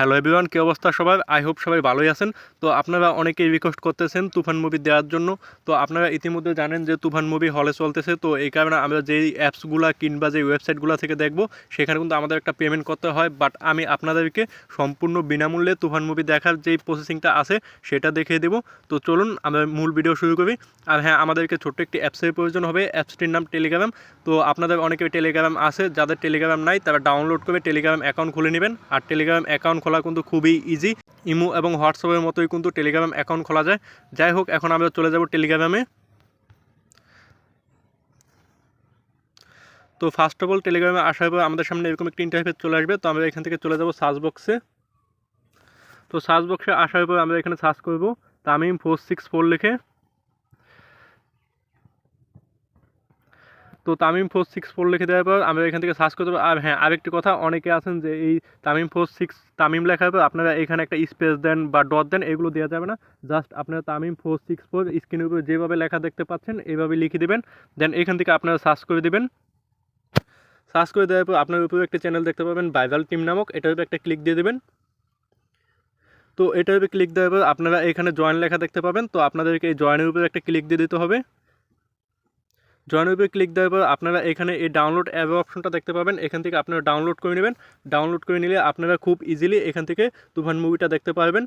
Hello everyone, কী অবস্থা সবার? I hope সবাই ভালোই আছেন। তো আপনারা অনেকেই রিকোয়েস্ট করতেছেন তুফান মুভি দেওয়ার জন্য। তো আপনারা ইতিমধ্যে জানেন যে তুফান মুভি হলে চলতেছে। তো এই কারণে আমরা যেই অ্যাপসগুলো কিংবা যে ওয়েবসাইটগুলো থেকে দেখব সেখানে কিন্তু আমাদের একটা পেমেন্ট করতে হয়। বাট আমি আপনাদেরকে সম্পূর্ণ বিনামূল্যে তুফান মুভি দেখার যেই প্রসেসিংটা আছে সেটা দেখিয়ে দেবো। তো চলুন আমরা মূল ভিডিও শুরু করি। আর হ্যাঁ, আমাদেরকে ছোট্ট একটি অ্যাপসের প্রয়োজন হবে। অ্যাপসটির নাম টেলিগ্রাম। তো আপনাদের অনেকের টেলিগ্রাম আছে, যাদের টেলিগ্রাম নাই তারা ডাউনলোড করে টেলিগ্রাম অ্যাকাউন্ট খুলে নেবেন। আর টেলিগ্রাম অ্যাকাউন্ট খোলা কিন্তু খুবই ইজি। ইমো এবং হোয়াটসঅ্যাপের মতোই কিন্তু টেলিগ্রাম অ্যাকাউন্ট খোলা যায়। যাই হোক, এখন আমরা চলে যাব টেলিগ্রামে। তো ফার্স্ট অফ অল টেলিগ্রামে আসার পর আমাদের সামনে এরকম একটি ইন্টারফেস চলে আসবে। তো আমরা এখান থেকে চলে যাব সার্চ বক্সে। তো সার্চ বক্সে আসার পর আমরা এখানে সার্চ করব তামিম 464 লিখে। তো তামিম 464 লিখে দেওয়ার পর আমরা এখান থেকে সার্চ করতে পারবো। আর হ্যাঁ, আরেকটি কথা, অনেকে আছেন যে এই তামিম লেখার পর আপনারা এখানে একটা স্পেস দেন বা ডট দেন, এগুলো দেওয়া যাবে না। জাস্ট আপনারা তামিম 464 স্ক্রিনের উপরে যেভাবে লেখা দেখতে পাচ্ছেন এইভাবে লিখে দেবেন। দেন এখান থেকে আপনারা সার্চ করে দেবেন। সার্চ করে দেওয়ার পর আপনার উপরে একটা চ্যানেল দেখতে পাবেন ভাইরাল টিম নামক, এটার উপরে একটা ক্লিক দিয়ে দেবেন। তো এটার উপরে ক্লিক দেওয়ার পর আপনারা এখানে জয়েন লেখা দেখতে পাবেন। তো আপনাদেরকে এই জয়েনের উপরে একটা ক্লিক দিয়ে দিতে হবে। জয়েনের উপরে ক্লিক দেওয়ার পর আপনারা এখানে এই ডাউনলোড অ্যাপ অপশনটা দেখতে পাবেন। এখান থেকে আপনারা ডাউনলোড করে নেবেন। ডাউনলোড করে নিলে আপনারা খুব ইজিলি এখান থেকে তুফান মুভিটা দেখতে পারবেন।